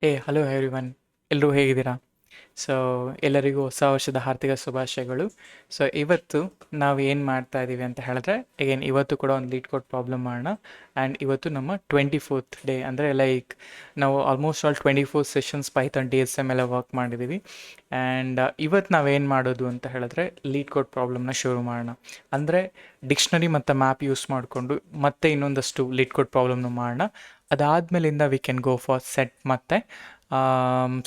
Hello everyone, ಎಲ್ಲರೂ ಹೇಗಿದ್ದೀರಾ? So ಎಲ್ಲರಿಗೂ ಹೊಸ ವರ್ಷದ ಹಾರ್ದಿಕ ಶುಭಾಶಯಗಳು. ಸೊ ಇವತ್ತು ನಾವು ಏನು ಮಾಡ್ತಾ ಇದ್ದೀವಿ ಅಂತ ಹೇಳಿದ್ರೆ, ಇವತ್ತು ಕೂಡ ಒಂದು ಲೀಡ್ ಕೋಡ್ ಪ್ರಾಬ್ಲಮ್ ಮಾಡೋಣ. ಆ್ಯಂಡ್ ಇವತ್ತು ನಮ್ಮ 24th ಡೇ, ಅಂದರೆ ಲೈಕ್ ನಾವು almost all 24 sessions Python DSM ಎಲ್ಲ ವರ್ಕ್ ಮಾಡಿದ್ದೀವಿ. ಆ್ಯಂಡ್ ಇವತ್ತು ನಾವೇನು ಮಾಡೋದು ಅಂತ ಹೇಳಿದ್ರೆ, ಲೀಡ್ ಕೋಡ್ ಪ್ರಾಬ್ಲಮ್ನ ಶುರು ಮಾಡೋಣ. ಅಂದರೆ ಡಿಕ್ಷನರಿ ಮತ್ತು ಮ್ಯಾಪ್ ಯೂಸ್ ಮಾಡಿಕೊಂಡು ಮತ್ತೆ ಇನ್ನೊಂದಷ್ಟು ಲೀಡ್ ಕೋಡ್ ಪ್ರಾಬ್ಲಮ್ನ ಮಾಡೋಣ. ಅದಾದಮೇಲಿಂದ we can go for set ಮತ್ತು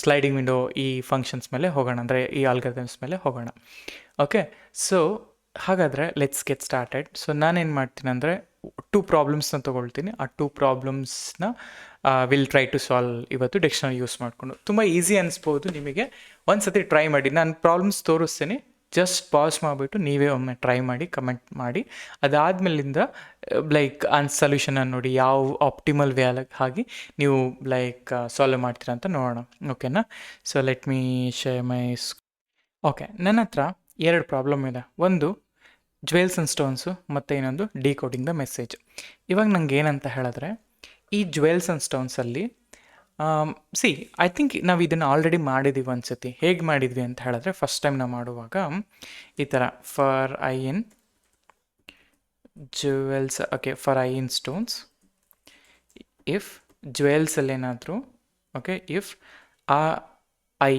ಸ್ಲೈಡಿಂಗ್ ವಿಂಡೋ ಈ ಫಂಕ್ಷನ್ಸ್ ಮೇಲೆ ಹೋಗೋಣ, ಅಂದರೆ ಈ ಆಲ್ಗರಿದಮ್ಸ್ ಮೇಲೆ ಹೋಗೋಣ. ಓಕೆ, ಸೊ ಹಾಗಾದರೆ ಲೆಟ್ಸ್ ಗೆಟ್ ಸ್ಟಾರ್ಟೆಡ್. ಸೊ ನಾನೇನು ಮಾಡ್ತೀನಿ ಅಂದರೆ 2 ಪ್ರಾಬ್ಲಮ್ಸ್ನ ತೊಗೊಳ್ತೀನಿ. ಆ 2 ಪ್ರಾಬ್ಲಮ್ಸ್ನ ವಿಲ್ ಟ್ರೈ ಟು ಸಾಲ್ವ್ ಇವತ್ತು ಡಿಕ್ಷನರಿ ಯೂಸ್ ಮಾಡಿಕೊಂಡು. ತುಂಬ ಈಸಿ ಅನಿಸ್ಬೋದು ನಿಮಗೆ. ಒಂದು ಸತಿ ಟ್ರೈ ಮಾಡಿ, ನಾನು ಪ್ರಾಬ್ಲಮ್ಸ್ ತೋರಿಸ್ತೀನಿ, ಜಸ್ಟ್ ಪಾಸ್ ಮಾಡಿಬಿಟ್ಟು ನೀವೇ ಒಮ್ಮೆ ಟ್ರೈ ಮಾಡಿ, ಕಮೆಂಟ್ ಮಾಡಿ. ಅದಾದಮೇಲಿಂದ ಲೈಕ್ ಸೊಲ್ಯೂಷನನ್ನು ನೋಡಿ ಯಾವ ಆಪ್ಟಿಮಲ್ ವೇ ಆಗಿ ನೀವು ಲೈಕ್ ಸಾಲ್ವ್ ಮಾಡ್ತೀರಾ ಅಂತ ನೋಡೋಣ. ಓಕೆನಾ? So let me share my okay, ನನ್ನ ಹತ್ರ 2 ಪ್ರಾಬ್ಲಮ್ ಇದೆ. ಒಂದು ಜ್ಯುವೆಲ್ಸ್ ಆ್ಯಂಡ್ ಸ್ಟೋನ್ಸು, ಮತ್ತು ಇನ್ನೊಂದು ಡಿಕೋಡಿಂಗ್ ದ ಮೆಸೇಜ್. ಇವಾಗ ನಂಗೆ ಏನಂತ ಹೇಳಿದ್ರೆ, ಈ ಜ್ಯುವೆಲ್ಸ್ ಆ್ಯಂಡ್ ಸ್ಟೋನ್ಸಲ್ಲಿ ಐ ಥಿಂಕ್ ನಾವು ಇದನ್ನು ಆಲ್ರೆಡಿ ಮಾಡಿದ್ದೀವಿ ಒಂದು ಸತಿ. ಹೇಗೆ ಮಾಡಿದ್ವಿ ಅಂತ ಹೇಳಿದ್ರೆ, ಫಸ್ಟ್ ಟೈಮ್ ನಾವು ಮಾಡುವಾಗ ಈ ಥರ for i in jewels, okay, for i in stones, if ಜ್ಯುವೆಲ್ಸಲ್ಲಿ ಏನಾದರೂ, ಓಕೆ, ಇಫ್ ಆ ಐ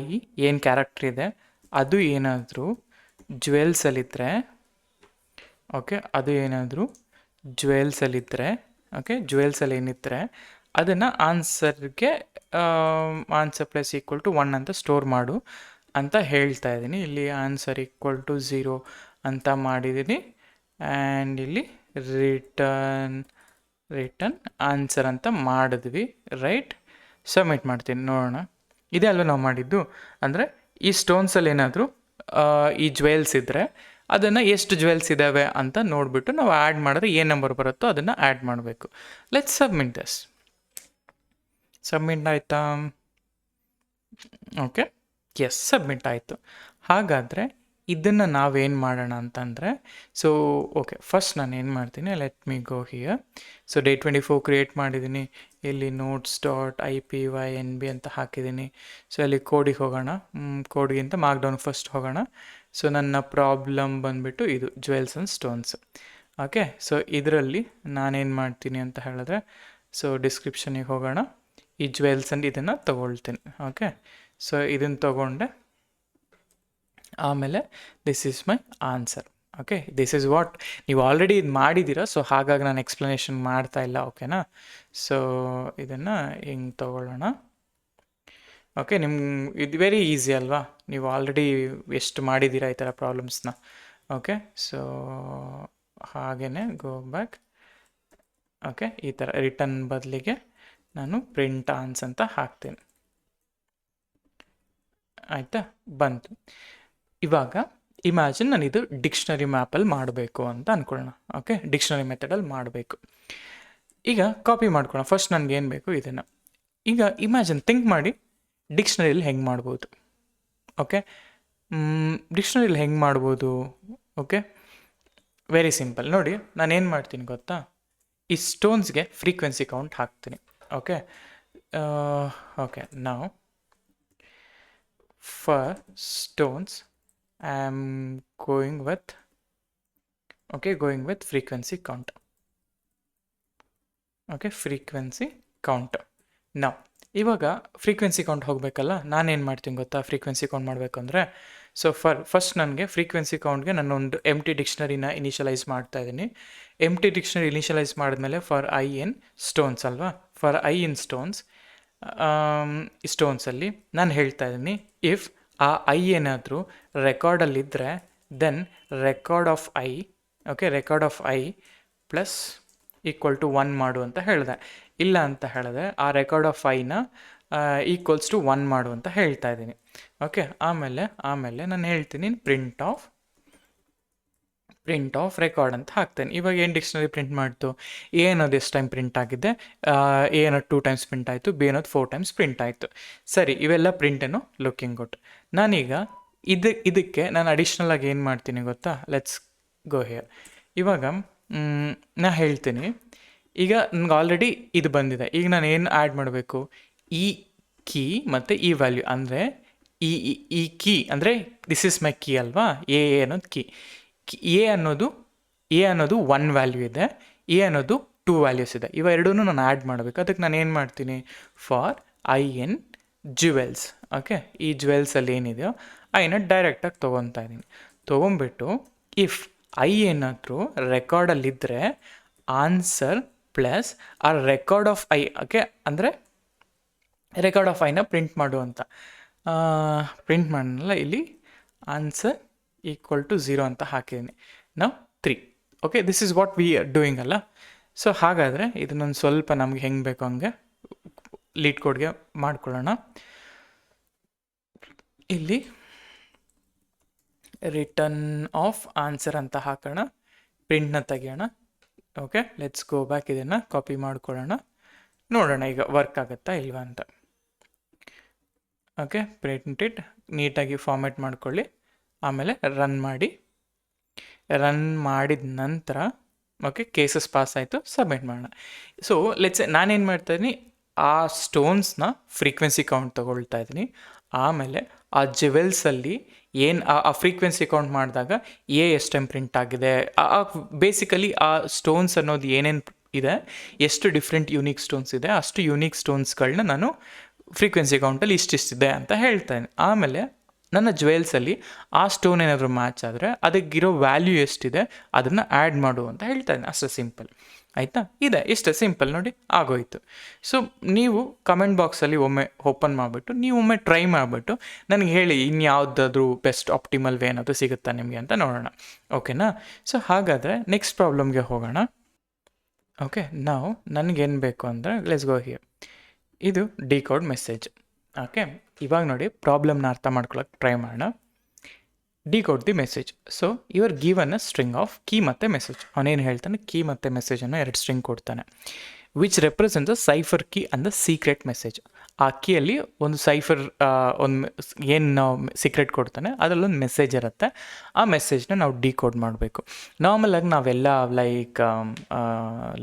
ಏನು ಕ್ಯಾರೆಕ್ಟರ್ ಇದೆ ಅದು ಏನಾದರೂ ಜ್ಯುವೆಲ್ಸಲ್ಲಿದ್ದರೆ, ಓಕೆ, ಅದು ಏನಾದರೂ ಜ್ಯುವೆಲ್ಸಲ್ಲಿದ್ದರೆ, ಓಕೆ, ಜ್ಯುವೆಲ್ಸಲ್ಲಿ ಏನಿದ್ದರೆ ಅದನ್ನು ಆನ್ಸರ್ಗೆ ಆನ್ಸರ್ ಪ್ಲಸ್ ಈಕ್ವಲ್ ಟು 1 ಅಂತ ಸ್ಟೋರ್ ಮಾಡು ಅಂತ ಹೇಳ್ತಾ ಇದ್ದೀನಿ. ಇಲ್ಲಿ ಆನ್ಸರ್ ಈಕ್ವಲ್ ಟು 0 ಅಂತ ಮಾಡಿದ್ದೀನಿ. ಆ್ಯಂಡ್ ಇಲ್ಲಿ ರಿಟರ್ನ್ ಆನ್ಸರ್ ಅಂತ ಮಾಡಿದ್ವಿ, ರೈಟ್? ಸಬ್ಮಿಟ್ ಮಾಡ್ತೀನಿ, ನೋಡೋಣ. ಇದೇ ಅಲ್ವ ನಾವು ಮಾಡಿದ್ದು? ಅಂದರೆ ಈ ಸ್ಟೋನ್ಸಲ್ಲಿ ಏನಾದರೂ ಈ ಜ್ಯುವೆಲ್ಸ್ ಇದ್ದರೆ ಅದನ್ನು ಎಷ್ಟು ಜ್ಯುವೆಲ್ಸ್ ಇದ್ದಾವೆ ಅಂತ ನೋಡಿಬಿಟ್ಟು ನಾವು ಆ್ಯಡ್ ಮಾಡಿದ್ರೆ ಏನು ನಂಬರ್ ಬರುತ್ತೋ ಅದನ್ನು ಆ್ಯಡ್ ಮಾಡಬೇಕು. Let's submit this. ಸಬ್ಮಿಟ್ ಆಯಿತಾ? ಓಕೆ, ಎಸ್, ಸಬ್ಮಿಟ್ ಆಯಿತು. ಹಾಗಾದರೆ ಇದನ್ನು ನಾವೇನು ಮಾಡೋಣ ಅಂತಂದರೆ, ಸೊ ಓಕೆ, ಫಸ್ಟ್ ನಾನು ಏನು ಮಾಡ್ತೀನಿ, let me go here. So day 24 create ಮಾಡಿದ್ದೀನಿ. ಇಲ್ಲಿ notes.ipynb ಅಂತ ಹಾಕಿದ್ದೀನಿ. ಸೊ ಅಲ್ಲಿ ಕೋಡಿಗೆ ಹೋಗೋಣ. ಕೋಡ್ಗಿಂತ ಮಾರ್ಕ್ಡೌನ್ ಫಸ್ಟ್ ಹೋಗೋಣ. ಸೊ ನನ್ನ ಪ್ರಾಬ್ಲಮ್ ಬಂದುಬಿಟ್ಟು ಇದು jewels and stones. Okay, so ಇದರಲ್ಲಿ ನಾನೇನು ಮಾಡ್ತೀನಿ ಅಂತ ಹೇಳಿದ್ರೆ, ಸೊ ಡಿಸ್ಕ್ರಿಪ್ಷನಿಗೆ ಹೋಗೋಣ. ಈ ಜ್ಯುವೆಲ್ಸ್ ಆ್ಯಂಡ್ ಇದನ್ನು ತೊಗೊಳ್ತೀನಿ. ಓಕೆ, ಸೊ ಇದನ್ನು ತೊಗೊಂಡೆ. ಆಮೇಲೆ this is my answer. Okay, this is what ನೀವು ಆಲ್ರೆಡಿ ಇದು ಮಾಡಿದ್ದೀರಾ, ಸೊ ಹಾಗಾಗಿ ನಾನು ಎಕ್ಸ್ಪ್ಲನೇಷನ್ ಮಾಡ್ತಾ ಇಲ್ಲ. ಓಕೆನಾ? ಸೊ ಇದನ್ನು ಹಿಂಗೆ ತೊಗೊಳ್ಳೋಣ. ಓಕೆ, ಇದು ವೆರಿ ಈಸಿ ಅಲ್ವಾ? ನೀವು ಆಲ್ರೆಡಿ ಎಷ್ಟು ಮಾಡಿದ್ದೀರಾ ಈ ಥರ ಪ್ರಾಬ್ಲಮ್ಸ್ನ. ಓಕೆ, ಸೊ ಹಾಗೇ ಗೋ ಬ್ಯಾಕ್. ಓಕೆ, ಈ ಥರ ರಿಟರ್ನ್ ಬದಲಿಗೆ ನಾನು ಪ್ರಿಂಟ್ ಆನ್ಸ್ ಅಂತ ಹಾಕ್ತೀನಿ. ಆಯಿತಾ? ಬಂತು. ಇವಾಗ ಇಮ್ಯಾಜಿನ್ ನಾನು ಇದು ಡಿಕ್ಷನರಿ ಮ್ಯಾಪಲ್ಲಿ ಮಾಡಬೇಕು ಅಂತ ಅಂದ್ಕೊಳ್ಳೋಣ. ಓಕೆ, ಡಿಕ್ಷನರಿ ಮೆಥಡಲ್ಲಿ ಮಾಡಬೇಕು. ಈಗ ಕಾಪಿ ಮಾಡ್ಕೊಳ್ಳೋಣ. ಫಸ್ಟ್ ನನಗೆ ಏನು ಬೇಕು ಇದನ್ನು. ಈಗ ಇಮ್ಯಾಜಿನ್, ಥಿಂಕ್ ಮಾಡಿ, ಡಿಕ್ಷನರಿಯಲ್ಲಿ ಹೆಂಗೆ ಮಾಡ್ಬೋದು. ಓಕೆ, ಡಿಕ್ಷನರಿಯಲ್ಲಿ ಹೆಂಗೆ ಮಾಡ್ಬೋದು? Okay, very simple. ನೋಡಿ, ನಾನೇನು ಮಾಡ್ತೀನಿ ಗೊತ್ತಾ? ಈ ಸ್ಟೋನ್ಸ್ಗೆ ಫ್ರೀಕ್ವೆನ್ಸಿ ಕೌಂಟ್ ಹಾಕ್ತೀನಿ. ಓಕೆ, ಓಕೆ, ನಾವು for stones I am going with frequency count. Okay, frequency count. Now ಇವಾಗ ಫ್ರೀಕ್ವೆನ್ಸಿ ಕೌಂಟ್ ಹೋಗಬೇಕಲ್ಲ, ನಾನೇನು ಮಾಡ್ತೀನಿ ಗೊತ್ತಾ? ಫ್ರೀಕ್ವೆನ್ಸಿ ಕೌಂಟ್ ಮಾಡಬೇಕು ಅಂದರೆ, ಸೊ ಫಸ್ಟ್ ನನಗೆ ಫ್ರೀಕ್ವೆನ್ಸಿ ಕೌಂಟ್ಗೆ ನಾನೊಂದು ಎಂಟಿ ಡಿಕ್ಷನರಿನ ಇನಿಷಿಯಲೈಸ್ ಮಾಡ್ತಾ ಇದ್ದೀನಿ. ಎಂಟಿ ಡಿಕ್ಷನರಿ ಇನಿಷಿಯಲೈಸ್ ಮಾಡಿದ್ಮೇಲೆ ಫಾರ್ ಐ ಇನ್ ಸ್ಟೋನ್ಸ್ ಅಲ್ವಾ? ಫಾರ್ ಐ ಇನ್ ಸ್ಟೋನ್ಸಲ್ಲಿ ನಾನು ಹೇಳ್ತಾ ಇದ್ದೀನಿ, ಇಫ್ ಆ ಐ ಏನಾದರೂ ರೆಕಾರ್ಡಲ್ಲಿದ್ದರೆ then record of i, okay, record of i plus equal to 1 ಮಾಡು ಅಂತ ಹೇಳಿದೆ. ಇಲ್ಲ ಅಂತ ಹೇಳಿದ್ರೆ ಆ ರೆಕಾರ್ಡ್ ಆಫ್ ಐನ ಈಕ್ವಲ್ಸ್ ಟು 1 ಮಾಡು ಅಂತ ಹೇಳ್ತಾ ಇದ್ದೀನಿ. ಓಕೆ, ಆಮೇಲೆ ನಾನು ಹೇಳ್ತೀನಿ ಪ್ರಿಂಟ್ ಆಫ್ ರೆಕಾರ್ಡ್ ಅಂತ ಹಾಕ್ತೇನೆ. ಇವಾಗ ಏನು ಡಿಕ್ಷನರಿ ಪ್ರಿಂಟ್ ಮಾಡ್ತು? ಎ ಅನ್ನೋದು ಎಷ್ಟು ಟೈಮ್ ಪ್ರಿಂಟ್ ಆಗಿದೆ? ಎ ಅನ್ನೋದು 2 ಟೈಮ್ಸ್ ಪ್ರಿಂಟ್ ಆಯಿತು, ಬಿ ಅನ್ನೋದು 4 ಟೈಮ್ಸ್ ಪ್ರಿಂಟ್ ಆಯಿತು. ಸರಿ, ಇವೆಲ್ಲ ಪ್ರಿಂಟೇನು ಲುಕಿಂಗ್ ಗುಡ್. ನಾನೀಗ ಇದಕ್ಕೆ ನಾನು ಅಡಿಷ್ನಲ್ ಆಗಿ ಏನು ಮಾಡ್ತೀನಿ ಗೊತ್ತಾ? Let's go here. ಇವಾಗ ನಾ ಹೇಳ್ತೀನಿ, ಈಗ ನನಗೆ ಆಲ್ರೆಡಿ ಇದು ಬಂದಿದೆ. ಈಗ ನಾನು ಏನು ಆ್ಯಡ್ ಮಾಡಬೇಕು? ಈ ಕೀ ಮತ್ತು ಈ ವ್ಯಾಲ್ಯೂ ಅಂದರೆ ಈ ಕೀ ಅಂದರೆ ದಿಸ್ ಇಸ್ ಮೈ ಕೀ ಅಲ್ವಾ, ಎ ಅನ್ನೋದು ಕೀ. ಎ ಅನ್ನೋದು 1 ವ್ಯಾಲ್ಯೂ ಇದೆ, ಎ ಅನ್ನೋದು 2 ವ್ಯಾಲ್ಯೂಸ್ ಇದೆ. ಇವೆರಡೂ ನಾನು ಆ್ಯಡ್ ಮಾಡಬೇಕು. ಅದಕ್ಕೆ ನಾನು ಏನು ಮಾಡ್ತೀನಿ, ಫಾರ್ IN ಜ್ಯುವೆಲ್ಸ್. ಓಕೆ, ಈ ಜ್ಯುವೆಲ್ಸಲ್ಲಿ ಏನಿದೆಯೋ ಐನ ಡೈರೆಕ್ಟಾಗಿ ತೊಗೊತಾ ಇದ್ದೀನಿ. ತೊಗೊಂಬಿಟ್ಟು ಇಫ್ ಐ ಏನಾದರೂ ರೆಕಾರ್ಡಲ್ಲಿದ್ದರೆ ಆನ್ಸರ್ ಪ್ಲಸ್ ಆ ರೆಕಾರ್ಡ್ ಆಫ್ ಐ, ಓಕೆ, ಅಂದರೆ ರೆಕಾರ್ಡ್ ಆಫ್ ಐನ ಪ್ರಿಂಟ್ ಮಾಡು ಅಂತ. ಪ್ರಿಂಟ್ ಮಾಡಲ್ಲ, ಇಲ್ಲಿ ಆನ್ಸರ್ ಈಕ್ವಲ್ ಟು 0 ಅಂತ ಹಾಕಿದ್ದೀನಿ. ನಾವು 3. Okay, this is what we are doing ಅಲ್ಲ. ಸೊ ಹಾಗಾದರೆ ಇದನ್ನೊಂದು ಸ್ವಲ್ಪ ನಮ್ಗೆ ಹೆಂಗೆ ಬೇಕೋ ಹಂಗೆ ಲೀಡ್ ಕೋಡ್ಗೆ ಮಾಡ್ಕೊಳ್ಳೋಣ. ಇಲ್ಲಿ ರಿಟರ್ನ್ ಆಫ್ ಆನ್ಸರ್ ಅಂತ ಹಾಕೋಣ, ಪ್ರಿಂಟ್ನ ತೆಗಿಯೋಣ. ಓಕೆ, ಲೆಟ್ಸ್ ಗೋ ಬ್ಯಾಕ್, ಇದನ್ನು ಕಾಪಿ ಮಾಡ್ಕೊಳ್ಳೋಣ, ನೋಡೋಣ ಈಗ ವರ್ಕ್ ಆಗುತ್ತಾ ಇಲ್ವಾ ಅಂತ. ಓಕೆ, ಪ್ರಿಂಟ್ ಇಟ್ ನೀಟಾಗಿ ಫಾರ್ಮ್ಯಾಟ್ ಮಾಡ್ಕೊಳ್ಳಿ, ಆಮೇಲೆ ರನ್ ಮಾಡಿದ ನಂತರ ಓಕೆ ಕೇಸಸ್ ಪಾಸ್ ಆಯಿತು, ಸಬ್ಮಿಟ್ ಮಾಡೋಣ. ಸೊ ಲೆಟ್ಸ್ ನಾನೇನು ಮಾಡ್ತಾಯಿದ್ದೀನಿ, ಆ ಸ್ಟೋನ್ಸ್ನ ಫ್ರೀಕ್ವೆನ್ಸಿ ಕೌಂಟ್ ತೊಗೊಳ್ತಾ ಇದ್ದೀನಿ. ಆಮೇಲೆ ಆ ಜ್ಯುವೆಲ್ಸಲ್ಲಿ ಏನು ಆ ಫ್ರೀಕ್ವೆನ್ಸಿ ಕೌಂಟ್ ಮಾಡಿದಾಗ ಎಷ್ಟು ಟೈಮ್ ಪ್ರಿಂಟ್ ಆಗಿದೆ, ಬೇಸಿಕಲಿ ಆ ಸ್ಟೋನ್ಸ್ ಅನ್ನೋದು ಏನೇನು ಇದೆ, ಎಷ್ಟು ಡಿಫ್ರೆಂಟ್ ಯೂನಿಕ್ ಸ್ಟೋನ್ಸ್ ಇದೆ, ಅಷ್ಟು ಯೂನಿಕ್ ಸ್ಟೋನ್ಸ್ಗಳನ್ನ ನಾನು ಫ್ರೀಕ್ವೆನ್ಸಿ ಕೌಂಟಲ್ಲಿ ಇಷ್ಟಿಷ್ಟಿದೆ ಅಂತ ಹೇಳ್ತಾನೆ. ಆಮೇಲೆ ನನ್ನ ಜ್ಯುವೆಲ್ಸಲ್ಲಿ ಆ ಸ್ಟೋನ್ ಏನಾದರೂ ಮ್ಯಾಚ್ ಆದರೆ ಅದಕ್ಕಿರೋ ವ್ಯಾಲ್ಯೂ ಎಷ್ಟಿದೆ ಅದನ್ನು ಆ್ಯಡ್ ಮಾಡು ಅಂತ ಹೇಳ್ತಾನೆ. ಅಷ್ಟೇ ಸಿಂಪಲ್, ಆಯಿತಾ? ಇದೆ, ಇಷ್ಟೇ ಸಿಂಪಲ್, ನೋಡಿ ಆಗೋಯ್ತು. ಸೊ ನೀವು ಕಮೆಂಟ್ ಬಾಕ್ಸಲ್ಲಿ ಒಮ್ಮೆ ಓಪನ್ ಮಾಡಿಬಿಟ್ಟು ನೀವು ಒಮ್ಮೆ ಟ್ರೈ ಮಾಡಿಬಿಟ್ಟು ನನಗೆ ಹೇಳಿ ಇನ್ಯಾವುದಾದ್ರೂ ಬೆಸ್ಟ್ ಆಪ್ಟಿಮಲ್ ವೇ ಏನಾದರೂ ಸಿಗುತ್ತಾ ನಿಮಗೆ ಅಂತ ನೋಡೋಣ. ಓಕೆನಾ? ಸೊ ಹಾಗಾದರೆ ನೆಕ್ಸ್ಟ್ ಪ್ರಾಬ್ಲಮ್ಗೆ ಹೋಗೋಣ. ಓಕೆ, ನಾವು ನನಗೇನು ಬೇಕು ಅಂದರೆ ಲೆಟ್ಸ್ ಗೋ ಹಿಯರ್. ಇದು ಡಿಕೋಡ್ ಮೆಸೇಜ್. ಓಕೆ, ಇವಾಗ ನೋಡಿ ಪ್ರಾಬ್ಲಮ್ನ ಅರ್ಥ ಮಾಡ್ಕೊಳ್ಳೋಕೆ ಟ್ರೈ ಮಾಡೋಣ. Decode the message. So your given a string of key ಮತ್ತು ಮೆಸೇಜ್. ಅವನೇನು ಹೇಳ್ತಾನೆ, ಕೀ ಮತ್ತು ಮೆಸೇಜನ್ನು 2 ಸ್ಟ್ರಿಂಗ್ ಕೊಡ್ತಾನೆ. Which represents a cipher key and the secret message. ಆ ಕೀಯಲ್ಲಿ ಒಂದು ಸೈಫರ್ ಒಂದು ಏನು ಸೀಕ್ರೆಟ್ ಕೊಡ್ತಾನೆ ಅದರಲ್ಲೊಂದು ಮೆಸೇಜ್ ಇರುತ್ತೆ. ಆ ಮೆಸೇಜ್ನ ನಾವು ಡಿಕೋಡ್ ಮಾಡಬೇಕು. ನಾರ್ಮಲಾಗಿ ನಾವೆಲ್ಲ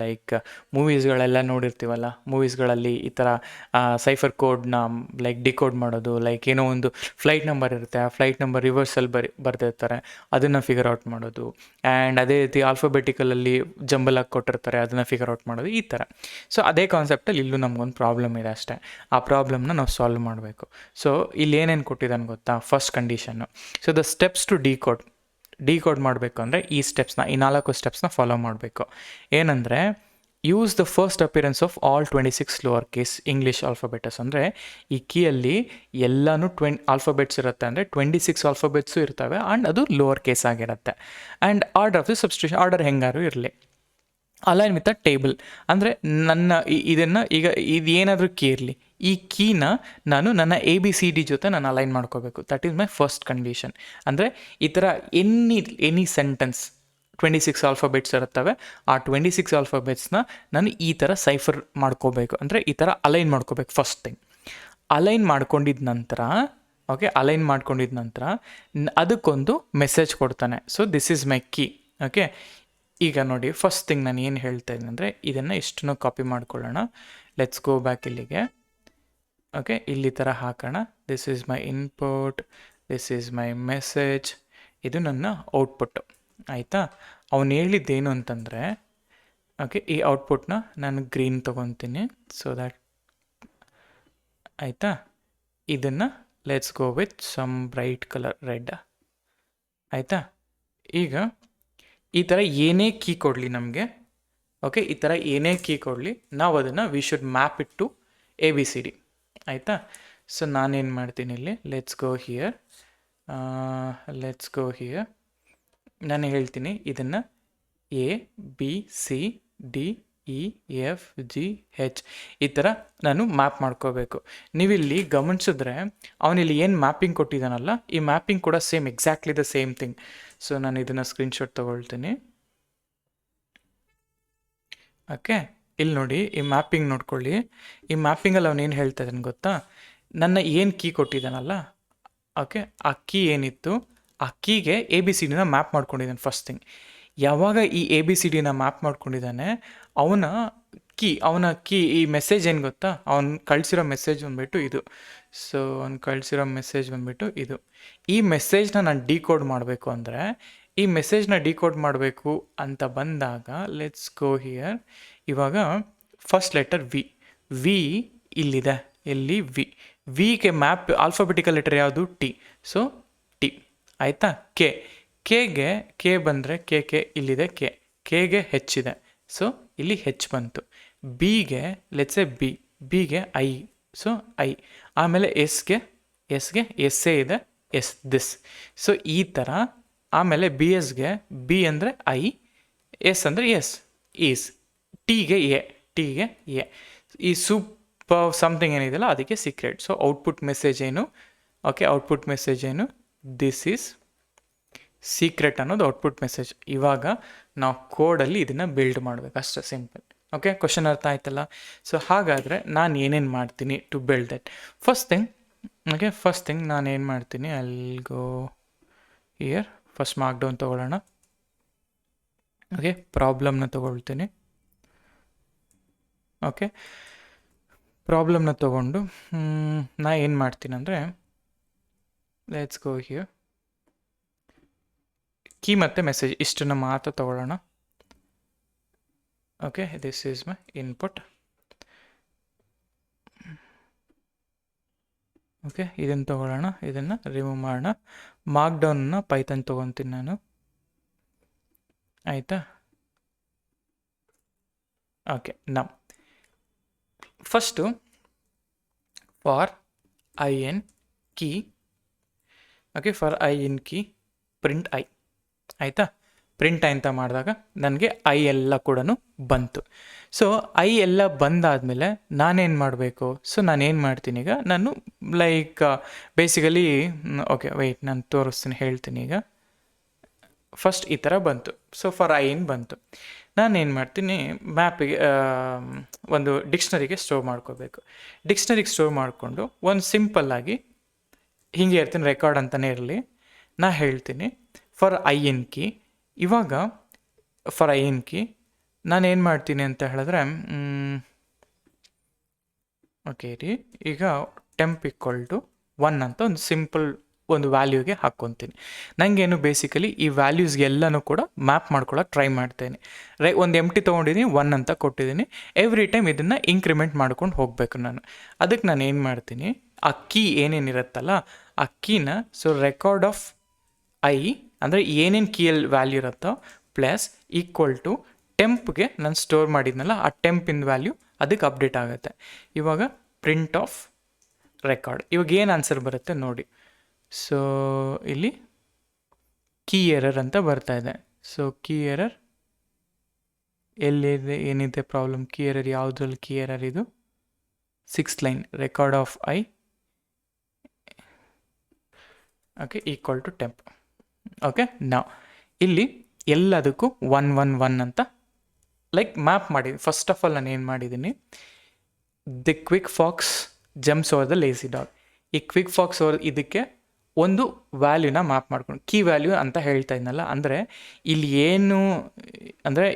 ಲೈಕ್ ಮೂವೀಸ್ಗಳೆಲ್ಲ ನೋಡಿರ್ತೀವಲ್ಲ, ಮೂವೀಸ್ಗಳಲ್ಲಿ ಈ ಥರ ಸೈಫರ್ ಕೋಡ್ನ ಡಿಕೋಡ್ ಮಾಡೋದು, ಏನೋ ಒಂದು ಫ್ಲೈಟ್ ನಂಬರ್ ಇರುತ್ತೆ, ಆ ಫ್ಲೈಟ್ ನಂಬರ್ ರಿವರ್ಸಲ್ಲಿ ಬರೆದಿರ್ತಾರೆ, ಅದನ್ನು ಫಿಗರ್ ಔಟ್ ಮಾಡೋದು. ಆ್ಯಂಡ್ ಅದೇ ರೀತಿ ಆಲ್ಫಾಬೆಟಿಕಲಲ್ಲಿ ಜಂಬಲಾಗಿ ಕೊಟ್ಟಿರ್ತಾರೆ, ಅದನ್ನು ಫಿಗರ್ ಔಟ್ ಮಾಡೋದು, ಈ ಥರ. ಸೊ ಅದೇ ಕಾನ್ಸೆಪ್ಟಲ್ಲಿ ಇಲ್ಲೂ ನಮಗೊಂದು ಪ್ರಾಬ್ಲಮ್ ಇದೆ ಅಷ್ಟೇ. ಆ ಪ್ರಾಬ್ಲಮ್ನ ನಾವು ಸಾಲ್ವ್ ಮಾಡಬೇಕು. ಸೊ ಇಲ್ಲಿ ಏನೇನು ಕೊಟ್ಟಿದ್ದಾನೆ ಗೊತ್ತಾ? First condition. So the steps to decode ಮಾಡಬೇಕು ಅಂದರೆ ಈ 4 ಸ್ಟೆಪ್ಸ್ನ ಫಾಲೋ ಮಾಡಬೇಕು. ಏನಂದರೆ, use the first appearance of all 26 lower case English alphabets. ಅಂದರೆ ಈ ಕೀಯಲ್ಲಿ ಎಲ್ಲನೂ ಆಲ್ಫಾಬೆಟ್ಸ್ ಇರುತ್ತೆ, ಅಂದರೆ 26 ಆಲ್ಫಾಬೆಟ್ಸು ಇರ್ತವೆ ಆ್ಯಂಡ್ ಅದು ಲೋವರ್ ಕೇಸ್ ಆಗಿರುತ್ತೆ. And order of the substitution, order ಹೆಂಗಾರು ಇರಲಿ. ಅಲೈನ್ ವಿತ್ ಅ ಟೇಬಲ್, ಅಂದರೆ ನನ್ನ ಇದನ್ನು ಈಗ ಇದು ಏನಾದರೂ ಕೀ ಇರಲಿ, ಈ ಕೀನ ನಾನು ನನ್ನ ABCD ಜೊತೆ ನಾನು ಅಲೈನ್ ಮಾಡ್ಕೋಬೇಕು. That is my first condition. ಅಂದರೆ ಈ ಥರ ಎನಿ ಸೆಂಟೆನ್ಸ್ 26 ಆಲ್ಫಾಬೆಟ್ಸ್ ಇರುತ್ತವೆ, ಆ 26 ಆಲ್ಫಾಬೆಟ್ಸ್ನ ನಾನು ಈ ಥರ ಸೈಫರ್ ಮಾಡ್ಕೋಬೇಕು, ಅಂದರೆ ಈ ಥರ ಅಲೈನ್ ಮಾಡ್ಕೋಬೇಕು. ಫಸ್ಟ್ ಥಿಂಗ್ ಅಲೈನ್ ಮಾಡ್ಕೊಂಡಿದ್ದ ನಂತರ ಅದಕ್ಕೊಂದು ಮೆಸೇಜ್ ಕೊಡ್ತಾನೆ. So this is my key. Okay, ಈಗ ನೋಡಿ ಫಸ್ಟ್ ಥಿಂಗ್ ನಾನು ಏನು ಹೇಳ್ತಾ ಇದ್ದೀನಿ ಅಂದರೆ, ಇದನ್ನು ಇಷ್ಟನ್ನು ಕಾಪಿ ಮಾಡ್ಕೊಳ್ಳೋಣ. ಲೆಟ್ಸ್ ಗೋ ಬ್ಯಾಕ್ ಇಲ್ಲಿಗೆ. ಓಕೆ, ಇಲ್ಲಿ ಥರ ಹಾಕೋಣ. This is my input, this is my message, ಇದು ನನ್ನ ಔಟ್ಪುಟ್ಟು. ಆಯಿತಾ? ಅವನು ಹೇಳಿದ್ದೇನು ಅಂತಂದರೆ, ಓಕೆ, ಈ ಔಟ್ಪುಟ್ನ ನಾನು ಗ್ರೀನ್ ತೊಗೊತೀನಿ. ಸೊ ದ್ಯಾಟ್, ಆಯಿತಾ? ಇದನ್ನು let's go with some bright colour red. ಆಯಿತಾ? ಈಗ ಈ ಥರ ಏನೇ ಕೀ ಕೊಡಲಿ ನಮಗೆ, ಓಕೆ, ಈ ಥರ ಏನೇ ಕೀ ಕೊಡಲಿ, ನಾವು ಅದನ್ನು we should map it to ABCD. ಆಯಿತಾ? ಸೊ ನಾನೇನು ಮಾಡ್ತೀನಿ ಇಲ್ಲಿ, ಲೆಟ್ಸ್ ಗೋ ಹಿಯರ್, ನಾನು ಹೇಳ್ತೀನಿ ಇದನ್ನು ABCDEFGH ಈ ಥರ ನಾನು ಮ್ಯಾಪ್ ಮಾಡ್ಕೋಬೇಕು. ನೀವಿಲ್ಲಿ ಗಮನಿಸಿದ್ರೆ ಅವನಿಲ್ಲಿ ಏನು ಮ್ಯಾಪಿಂಗ್ ಕೊಟ್ಟಿದ್ದಾನಲ್ಲ, ಈ ಮ್ಯಾಪಿಂಗ್ ಕೂಡ same, exactly the same thing. So ನಾನು ಇದನ್ನು ಸ್ಕ್ರೀನ್ಶಾಟ್ ತೊಗೊಳ್ತೀನಿ. ಓಕೆ, ಇಲ್ಲಿ ನೋಡಿ, ಈ ಮ್ಯಾಪಿಂಗ್ ನೋಡ್ಕೊಳ್ಳಿ. ಈ ಮ್ಯಾಪಿಂಗಲ್ಲಿ ಅವನೇನು ಹೇಳ್ತಾ ಇದ್ದಾನೆ ಗೊತ್ತಾ? ನನ್ನ ಏನು ಕೀ ಕೊಟ್ಟಿದ್ದಾನಲ್ಲ, ಓಕೆ, ಆ ಕೀ ಏನಿತ್ತು, ಆ ಕೀಗೆ ABCDನ ಮ್ಯಾಪ್ ಮಾಡ್ಕೊಂಡಿದ್ದಾನೆ ಫಸ್ಟ್ ಥಿಂಗ್. ಯಾವಾಗ ಈ ABCDನ ಮ್ಯಾಪ್ ಮಾಡ್ಕೊಂಡಿದ್ದಾನೆ, ಅವನ ಅವನ ಕೀ ಈ ಮೆಸೇಜ್ ಏನು ಗೊತ್ತಾ, ಅವ್ನು ಕಳಿಸಿರೋ ಮೆಸೇಜ್ ಬಂದ್ಬಿಟ್ಟು ಇದು. ಸೊ ಅವ್ನು ಕಳಿಸಿರೋ ಮೆಸೇಜ್ ಬಂದ್ಬಿಟ್ಟು ಇದು. ಈ ಮೆಸೇಜ್ನ ನಾನು ಡಿಕೋಡ್ ಮಾಡಬೇಕು ಅಂದರೆ, ಈ ಮೆಸೇಜ್ನ ಡಿಕೋಡ್ ಮಾಡಬೇಕು ಅಂತ ಬಂದಾಗ ಲೆಟ್ಸ್ ಗೋ ಹಿಯರ್. ಇವಾಗ ಫಸ್ಟ್ ಲೆಟರ್ ವಿ ಇಲ್ಲಿದೆ, ಎಲ್ಲಿ ವಿಗೆ ಮ್ಯಾಪ್ ಆಲ್ಫಾಬೆಟಿಕಲ್ ಲೆಟರ್ ಯಾವುದು, ಟಿ. ಸೊ ಟಿ ಆಯಿತಾ. ಕೆ ಬಂದರೆ ಕೆ ಇಲ್ಲಿದೆ, ಕೆಗೆ ಹೆಚ್ಚಿದೆ, ಸೊ ಇಲ್ಲಿ ಹೆಚ್ಚು ಬಂತು. ಬಿಗೆ ಲೆಟ್ಸೆ ಬಿಗೆ ಐ, ಸೊ ಐ. ಆಮೇಲೆ ಎಸ್ಗೆ ಎಸ್ಸೇ ಇದೆ, ದಿಸ್. ಸೊ ಈ ಥರ. ಆಮೇಲೆ ಬಿ ಅಂದರೆ ಐ, ಎಸ್ ಅಂದರೆ ಈಸ್, ಟಿಗೆ ಎ. ಈ ಸಮಥಿಂಗ್ ಏನಿದೆಯಲ್ಲ ಅದಕ್ಕೆ ಸೀಕ್ರೆಟ್. ಸೊ ಔಟ್ಪುಟ್ ಮೆಸೇಜ್ ಏನು, ಓಕೆ, ಔಟ್ಪುಟ್ ಮೆಸೇಜ್ ಏನು, ದಿಸ್ ಈಸ್ ಸೀಕ್ರೆಟ್ ಅನ್ನೋದು ಔಟ್ಪುಟ್ ಮೆಸೇಜ್. ಇವಾಗ ನಾವು ಕೋಡಲ್ಲಿ ಇದನ್ನು ಬಿಲ್ಡ್ ಮಾಡಬೇಕು, ಅಷ್ಟೇ ಸಿಂಪಲ್. ಓಕೆ, ಕ್ವಶನ್ ಅರ್ಥ ಆಯ್ತಲ್ಲ. ಸೊ ಹಾಗಾದರೆ ನಾನು ಏನೇನು ಮಾಡ್ತೀನಿ to build that. First thing ನಾನು ಏನು ಮಾಡ್ತೀನಿ, go here. First mark down ತೊಗೊಳ್ಳೋಣ. ಓಕೆ, ಪ್ರಾಬ್ಲಮ್ನ ತೊಗೊಳ್ತೀನಿ. ಓಕೆ, ಪ್ರಾಬ್ಲಮ್ನ ತೊಗೊಂಡು ನಾ ಏನು ಮಾಡ್ತೀನಿ ಅಂದರೆ, ಲೆಟ್ಸ್ ಗೋ ಹಿಯರ್. ಕೀ ಮತ್ತು ಮೆಸೇಜ್ ಇಷ್ಟನ್ನು ಮಾತ್ರ ತೊಗೊಳ್ಳೋಣ. Okay, this is my input. Okay, ಇದನ್ನು ತೊಗೊಳ್ಳೋಣ, ಇದನ್ನು ರಿಮೂವ್ ಮಾಡೋಣ. ಮಾರ್ಕ್ ಡೌನ್ನ ಪೈಥಾನ್ ತೊಗೊತೀನಿ ನಾನು, ಆಯಿತಾ. ಓಕೆ, ನಾ first for i N key, okay, for i in key print I, ಆಯಿತಾ. ಪ್ರಿಂಟ್ ಐ ಅಂತ ಮಾಡಿದಾಗ ನನಗೆ ಐ ಎಲ್ಲ ಕೂಡ ಬಂತು. ಸೊ ಐ ಎಲ್ಲ ಬಂದಾದಮೇಲೆ ನಾನೇನು ಮಾಡಬೇಕು, ಸೊ ನಾನೇನು ಮಾಡ್ತೀನಿ ಈಗ, ನಾನು ಲೈಕ್ ಬೇಸಿಕಲಿ, ಓಕೆ ವೆಯ್ಟ್, ನಾನು ತೋರಿಸ್ತೀನಿ, ಹೇಳ್ತೀನಿ. ಈಗ ಫಸ್ಟ್ ಈ ಥರ ಬಂತು. ಸೊ ಫಾರ್ ಐ ಇನ್ ಬಂತು. ನಾನೇನು ಮಾಡ್ತೀನಿ, ಮ್ಯಾಪಿಗೆ ಒಂದು ಡಿಕ್ಷ್ನರಿಗೆ ಸ್ಟೋರ್ ಮಾಡ್ಕೋಬೇಕು. ಡಿಕ್ಷ್ನರಿಗೆ ಸ್ಟೋರ್ ಮಾಡಿಕೊಂಡು ಒಂದು ಸಿಂಪಲ್ಲಾಗಿ ಹೀಗೆ ಇರ್ತೀನಿ, ರೆಕಾರ್ಡ್ ಅಂತಲೇ ಇರಲಿ. ನಾ ಹೇಳ್ತೀನಿ ಫಾರ್ ಐ ಎನ್ ಕೀ. ಇವಾಗ ಫಾರ್ ಐ ಎನ್ ಕೀ ನಾನೇನು ಮಾಡ್ತೀನಿ ಅಂತ ಹೇಳಿದ್ರೆ, ಓಕೆ ರೀ, ಈಗ ಟೆಂಪ್ ಈಕ್ವಲ್ ಟು 1 ಅಂತ ಒಂದು ಸಿಂಪಲ್ ಒಂದು ವ್ಯಾಲ್ಯೂಗೆ ಹಾಕ್ಕೊತೀನಿ. ನನಗೇನು ಬೇಸಿಕಲಿ ಈ ವ್ಯಾಲ್ಯೂಸ್ಗೆಲ್ಲನೂ ಕೂಡ ಮ್ಯಾಪ್ ಮಾಡ್ಕೊಳ್ಳೋಕೆ ಟ್ರೈ ಮಾಡ್ತೇನೆ. ಒಂದು ಎಂಟಿ ತೊಗೊಂಡಿದ್ದೀನಿ, 1 ಅಂತ ಕೊಟ್ಟಿದ್ದೀನಿ. ಎವ್ರಿ ಟೈಮ್ ಇದನ್ನು ಇಂಕ್ರಿಮೆಂಟ್ ಮಾಡ್ಕೊಂಡು ಹೋಗಬೇಕು ನಾನು. ಅದಕ್ಕೆ ನಾನು ಏನು ಮಾಡ್ತೀನಿ, ಆ ಕೀ ಏನೇನಿರುತ್ತಲ್ಲ ಆ ಕೀನ, ಸೊ ರೆಕಾರ್ಡ್ ಆಫ್ ಐ ಅಂದರೆ ಏನೇನು ಕೀಯಲ್ಲಿ ವ್ಯಾಲ್ಯೂ ಇರುತ್ತೋ ಪ್ಲಸ್ ಈಕ್ವಲ್ ಟು ಟೆಂಪ್ಗೆ ನಾನು ಸ್ಟೋರ್ ಮಾಡಿದ್ನಲ್ಲ ಆ ಟೆಂಪಿನ ವ್ಯಾಲ್ಯೂ ಅದಕ್ಕೆ ಅಪ್ಡೇಟ್ ಆಗುತ್ತೆ. ಇವಾಗ ಪ್ರಿಂಟ್ ಆಫ್ ರೆಕಾರ್ಡ್. ಇವಾಗ ಏನು ಆನ್ಸರ್ ಬರುತ್ತೆ ನೋಡಿ. ಸೊ ಇಲ್ಲಿ ಕೀ ಎರರ್ ಅಂತ ಬರ್ತಾ ಇದೆ. ಸೊ ಕೀ ಎರರ್ ಎಲ್ಲಿದೆ, ಏನಿದೆ ಪ್ರಾಬ್ಲಮ್, ಕೀ ಎರರ್ ಯಾವುದ್ರಲ್ಲಿ ಕೀ ಎರರ್ ಇದು, 6th line record of i, okay, equal to temp. Okay, ನಾವು ಇಲ್ಲಿ ಎಲ್ಲದಕ್ಕೂ 111 ಅಂತ ಲೈಕ್ ಮ್ಯಾಪ್ ಮಾಡಿದ್ದೀನಿ. ಫಸ್ಟ್ ಆಫ್ ಆಲ್ ನಾನು ಏನು ಮಾಡಿದ್ದೀನಿ, the quick fox jumps over the lazy dog. ಈ ಕ್ವಿಕ್ ಫಾಕ್ಸ್ ಓವರ್ ಇದಕ್ಕೆ ಒಂದು ವ್ಯಾಲ್ಯೂನ ಮ್ಯಾಪ್ ಮಾಡ್ಕೊಂಡು ಕೀ ವ್ಯಾಲ್ಯೂ ಅಂತ ಹೇಳ್ತಾ ಇದ್ನಲ್ಲ, ಅಂದರೆ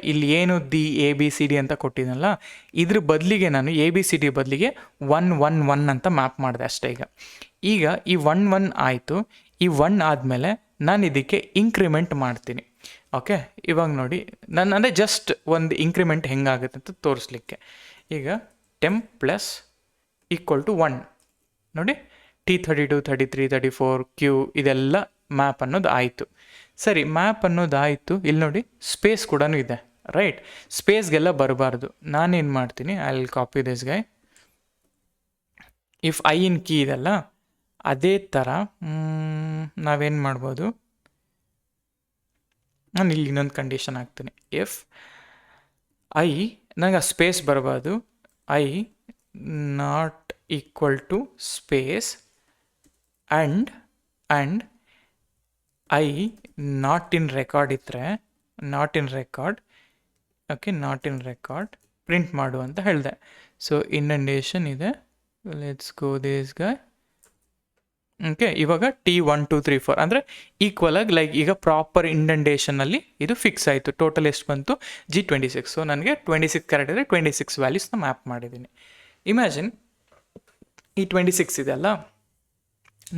ಇಲ್ಲಿ ಏನು ದಿ ABCD ಅಂತ ಕೊಟ್ಟಿದ್ನಲ್ಲ, ಇದ್ರ ಬದಲಿಗೆ ನಾನು ABCD ಬದಲಿಗೆ 111 ಅಂತ ಮ್ಯಾಪ್ ಮಾಡಿದೆ ಅಷ್ಟೇ. ಈಗ ಈ 11 ಆಯಿತು. ಈ 1 ಆದಮೇಲೆ ನಾನು ಇದಕ್ಕೆ ಇಂಕ್ರಿಮೆಂಟ್ ಮಾಡ್ತೀನಿ. ಓಕೆ, ಇವಾಗ ನೋಡಿ, ನಾನು ಅಂದರೆ ಜಸ್ಟ್ ಒಂದು ಇಂಕ್ರಿಮೆಂಟ್ ಹೆಂಗಾಗುತ್ತೆ ಅಂತ ತೋರಿಸ್ಲಿಕ್ಕೆ. ಈಗ ಟೆಂಪ್ ಪ್ಲಸ್ ಈಕ್ವಲ್ ಟು 1 ನೋಡಿ, T32 33 34 Q ಇದೆಲ್ಲ ಮ್ಯಾಪ್ ಅನ್ನೋದು ಆಯಿತು. ಸರಿ, ಮ್ಯಾಪ್ ಅನ್ನೋದು ಆಯಿತು. ಇಲ್ಲಿ ನೋಡಿ ಸ್ಪೇಸ್ ಕೂಡ ಇದೆ, ರೈಟ್. ಸ್ಪೇಸ್ಗೆಲ್ಲ ಬರಬಾರ್ದು. ನಾನೇನು ಮಾಡ್ತೀನಿ, I will copy this guy. If i in key ಇದೆಲ್ಲ ಅದೇ ಥರ ನಾವೇನು ಮಾಡ್ಬೋದು, ನಾನು ಇಲ್ಲಿ ಇನ್ನೊಂದು ಕಂಡೀಷನ್ ಹಾಕ್ತೀನಿ. ಇಫ್ ಐ, ನನಗೆ ಆ ಸ್ಪೇಸ್ ಬರಬಾರ್ದು, i not equal to space and i not in record ಇದ್ದರೆ, not in record, okay, not in record print ಮಾಡು ಅಂತ ಹೇಳಿದೆ. ಸೊ ಇಂಡೆಂಟೇಷನ್ ಇದೆ, let's go this guy. Okay, ಇವಾಗ T1 2 3 4 ಅಂದರೆ ಈಕ್ವಲ್ ಆಗಿ ಲೈಕ್ ಈಗ ಪ್ರಾಪರ್ ಇಂಡೆಂಟೇಷನಲ್ಲಿ ಇದು ಫಿಕ್ಸ್ ಆಯಿತು. ಟೋಟಲ್ ಎಷ್ಟು ಬಂತು G26. ಸೊ ನನಗೆ 26 ಕರೆಕ್ಟ್ ಇದ್ದರೆ 26 ವ್ಯಾಲ್ಯೂಸ್ನ ಮ್ಯಾಪ್ ಮಾಡಿದ್ದೀನಿ. ಇಮ್ಯಾಜಿನ್ ಈ 26 ಇದೆ ಅಲ್ಲ,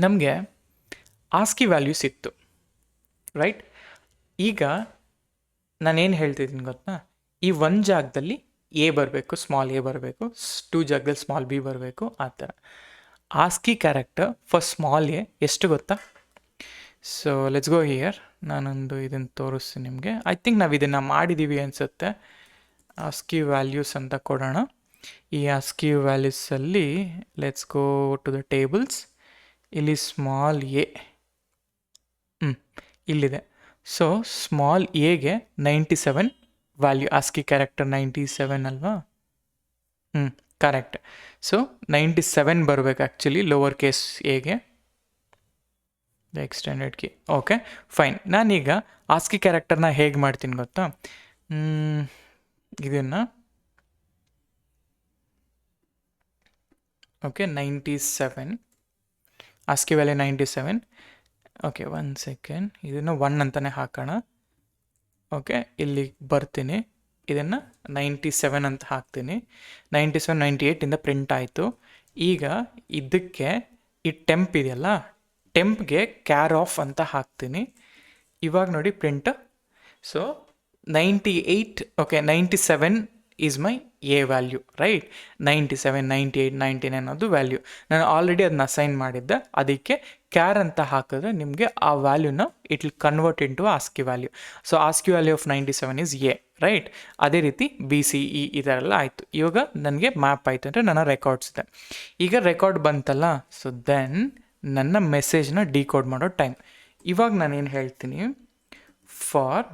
ನಮಗೆ ಆಸ್ಕಿ ವ್ಯಾಲ್ಯೂಸ್ ಇತ್ತು, ರೈಟ್? ಈಗ ನಾನೇನು ಹೇಳ್ತಿದ್ದೀನಿ ಗೊತ್ತಾ, ಈ ಒಂದು ಜಾಗದಲ್ಲಿ ಎ ಬರಬೇಕು, ಸ್ಮಾಲ್ ಎ ಬರಬೇಕು, 2 ಜಾಗದಲ್ಲಿ ಸ್ಮಾಲ್ ಬಿ ಬರಬೇಕು, ಆ ಥರ. ASCII character for small A ಎಷ್ಟು ಗೊತ್ತಾ? So let's go here. ನಾನೊಂದು ಇದನ್ನು ತೋರಿಸ್ತೀನಿ ನಿಮಗೆ. ಐ ಥಿಂಕ್ ನಾವು ಇದನ್ನು ಮಾಡಿದ್ದೀವಿ ಅನಿಸುತ್ತೆ. ಆಸ್ಕಿ ವ್ಯಾಲ್ಯೂಸ್ ಅಂತ ಕೊಡೋಣ. ಈ ಆಸ್ಕಿ ವ್ಯಾಲ್ಯೂಸಲ್ಲಿ let's go to the tables. ಇಲ್ಲಿ ಸ್ಮಾಲ್ ಎ ಇಲ್ಲಿದೆ. ಸೊ ಸ್ಮಾಲ್ ಎಗೆ 97 ವ್ಯಾಲ್ಯೂ, ಆಸ್ಕಿ ಕ್ಯಾರೆಕ್ಟರ್ 97 ಅಲ್ವಾ? ಕರೆಕ್ಟ್. ಸೊ 97 ಬರಬೇಕು ಆ್ಯಕ್ಚುಲಿ ಲೋವರ್ ಕೇಸ್ ಎಗೆ, ಎಕ್ಸ್ಟೆಂಡೆಡ್ ಕೀ. Okay fine. ನಾನೀಗ ಆಸ್ಕಿ ಕ್ಯಾರೆಕ್ಟರ್ನ ಹೇಗೆ ಮಾಡ್ತೀನಿ ಗೊತ್ತಾ? ಇದನ್ನು okay 97 ASCII value 97. Okay 1 second, ಇದನ್ನು 1 ಅಂತಲೇ ಹಾಕೋಣ. ಓಕೆ, ಇಲ್ಲಿಗೆ ಬರ್ತೀನಿ, ಇದನ್ನು 97 ಅಂತ ಹಾಕ್ತೀನಿ. 97 98 ಇಂದ ಪ್ರಿಂಟ್ ಆಯಿತು. ಈಗ ಇದಕ್ಕೆ ಈ ಟೆಂಪ್ ಇದೆಯಲ್ಲ, ಟೆಂಪ್ಗೆ ಕ್ಯಾರ್ ಆಫ್ ಅಂತ ಹಾಕ್ತೀನಿ. ಇವಾಗ ನೋಡಿ print. So 98, okay 97 is my A value, right? 97 98 99 ಅನ್ನೋದು ವ್ಯಾಲ್ಯೂ. ನಾನು ಆಲ್ರೆಡಿ ಅದನ್ನ ಅಸೈನ್ ಮಾಡಿದ್ದೆ. ಅದಕ್ಕೆ ಕ್ಯಾರ್ ಅಂತ ಹಾಕಿದ್ರೆ ನಿಮಗೆ ಆ ವ್ಯಾಲ್ಯೂನ it will convert into ASCII value. So ASCII value of 97 is A, right? ಅದೇ ರೀತಿ ಬಿ ಸಿ ಇ ಇದೆಲ್ಲ ಆಯಿತು. ಇವಾಗ ನನಗೆ ಮ್ಯಾಪ್ ಆಯಿತು ಅಂದರೆ ನನ್ನ ರೆಕಾರ್ಡ್ಸ್ ಇದೆ. ಈಗ ರೆಕಾರ್ಡ್ ಬಂತಲ್ಲ, ಸೊ ದೆನ್ ನನ್ನ ಮೆಸೇಜ್ನ ಡಿಕೋಡ್ ಮಾಡೋ ಟೈಮ್. ಇವಾಗ ನಾನೇನು ಹೇಳ್ತೀನಿ, ಫಾರ್